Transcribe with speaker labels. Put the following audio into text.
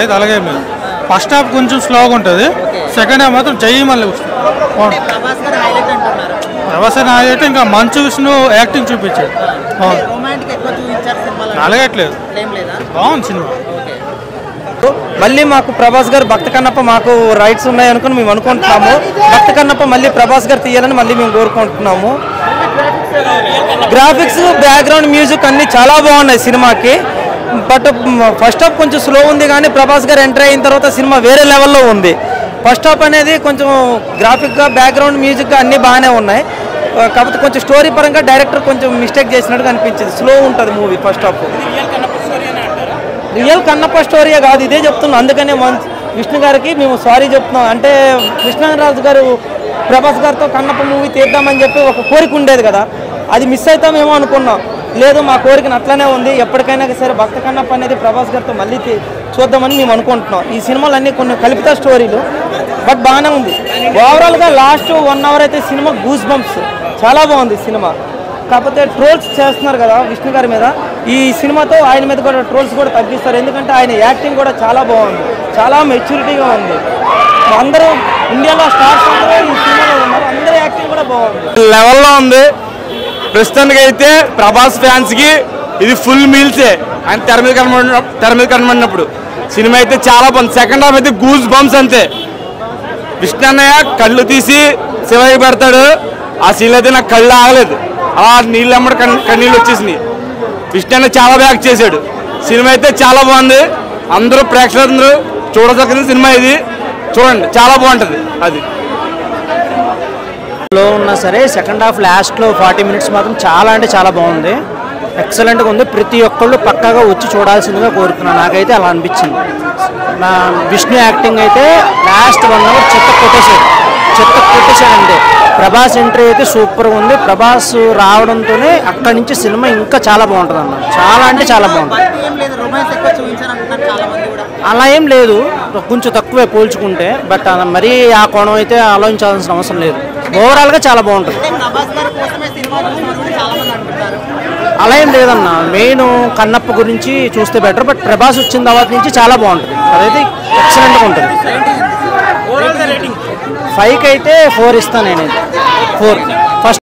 Speaker 1: అయితే అలాగే లేదు. ఫస్ట్ హాఫ్ కొంచెం స్లోగా ఉంటుంది, సెకండ్ హాఫ్ మాత్రం జై మళ్ళీ ప్రభాస్ హైలైట్. ఇంకా మంచు విష్ణు యాక్టింగ్ చూపించాడు, అలాగట్లేదు, బాగుంది సినిమా.
Speaker 2: మళ్ళీ మాకు ప్రభాస్ గారు భక్త కన్నప్ప మాకు రైట్స్ ఉన్నాయి అనుకుని మేము అనుకుంటున్నాము. భక్త కన్నప్ప మళ్ళీ ప్రభాస్ గారు తీయాలని మళ్ళీ మేము కోరుకుంటున్నాము. గ్రాఫిక్స్, బ్యాక్గ్రౌండ్, మ్యూజిక్ అన్నీ చాలా బాగున్నాయి సినిమాకి. బట్ ఫస్ట్ హాఫ్ కొంచెం స్లో ఉంది, కానీ ప్రభాస్ గారు ఎంటర్ అయిన తర్వాత సినిమా వేరే లెవెల్లో ఉంది. ఫస్ట్ హాఫ్ అనేది కొంచెం గ్రాఫిక్గా, బ్యాక్గ్రౌండ్, మ్యూజిక్గా అన్నీ బాగానే ఉన్నాయి. కాకపోతే కొంచెం స్టోరీ పరంగా డైరెక్టర్ కొంచెం మిస్టేక్ చేసినట్టుగా అనిపించింది. స్లో ఉంటుంది movie first half. Real Kannappa స్టోరీయే కాదు, ఇదే చెప్తున్నాం. అందుకనే విష్ణు గారికి మేము సారీ చెప్తున్నాం. అంటే కృష్ణరాజు గారు ప్రభాస్ గారితో కన్నప్ప మూవీ తీద్దామని చెప్పి ఒక కోరిక ఉండేది కదా, అది మిస్ అవుతామేమో అనుకున్నాం. లేదు, మా కోరికను అట్లనే ఉంది. ఎప్పటికైనా సరే భక్త కన్నప్ప అనేది ప్రభాస్ గారితో మళ్ళీ చూద్దామని మేము అనుకుంటున్నాం. ఈ సినిమాలు అన్నీ కొన్ని కల్పిత స్టోరీలు, బట్ బాగానే ఉంది. ఓవరాల్గా లాస్ట్ 1 అవర్ అయితే సినిమా గూస్ బంప్స్, చాలా బాగుంది సినిమా. కాకపోతే ట్రోల్స్ చేస్తున్నారు కదా విష్ణు గారి మీద, ఈ సినిమాతో ఆయన మీద కూడా ట్రోల్స్ కూడా తగ్గిస్తారు. ఎందుకంటే ఆయన యాక్టింగ్ కూడా చాలా బాగుంది, చాలా మెచ్యూరిటీగా ఉంది. అందరూ ఇండియాలో స్టార్స్ అందరూ ఈ సినిమాలో ఉన్నారు, అందరూ యాక్టింగ్ కూడా బాగుంది,
Speaker 3: లెవెల్లో ఉంది. ప్రస్తుతానికి అయితే ప్రభాస్ ఫ్యాన్స్కి ఇది ఫుల్ మీల్సే. ఆయన తెర మీద కనబడినప్పుడు సినిమా అయితే చాలా బాగుంది. సెకండ్ హాఫ్ అయితే గూస్ బంప్స్ అంతే. విష్ణు అన్నయ్య కళ్ళు తీసి శివయ్య పెడతాడు, ఆ సీన్ అయితే నాకు కళ్ళు ఆగలేదు, అలా నీళ్ళు అమ్మడి కన్నీళ్ళు వచ్చేసినాయి. విష్ణు అన్నయ్య చాలా బ్యాక్ చేశాడు. సినిమా అయితే చాలా బాగుంది. అందరూ ప్రేక్షకులందరూ చూడదగ్గ సినిమా ఇది, చూడండి, చాలా బాగుంటుంది. అది
Speaker 2: లో ఉన్నా సరే సెకండ్ హాఫ్ లాస్ట్లో 40 మినిట్స్ మాత్రం చాలా అంటే చాలా బాగుంది, ఎక్సలెంట్గా ఉంది. ప్రతి ఒక్కళ్ళు పక్కాగా వచ్చి చూడాల్సిందిగా కోరుతున్నాను. నాకైతే అలా అనిపించింది. నా విష్ణు యాక్టింగ్ అయితే లాస్ట్ 1 అవర్ చెత్త కొట్టేశాడు అంతే. ప్రభాస్ ఎంట్రీ అయితే సూపర్గా ఉంది. ప్రభాస్ రావడంతోనే అక్కడి నుంచి సినిమా ఇంకా చాలా బాగుంటుంది అన్న, చాలా అంటే చాలా బాగుంటుంది. అలా ఏం లేదు, కొంచెం తక్కువే పోల్చుకుంటే. బట్ మరీ ఆ కోణం అయితే ఆలోచించాల్సిన అవసరం లేదు. ఓవరాల్గా చాలా బాగుంటుంది. అలా ఏం లేదన్న, మెయిన్ కన్నప్ప గురించి చూస్తే బెటర్. బట్ ప్రభాస్ వచ్చిన తర్వాత నుంచి చాలా బాగుంటుంది, అదైతే ఎక్సలెంట్గా ఉంటుంది. 5కి అయితే 4 ఇస్తాను నేనైతే, 4.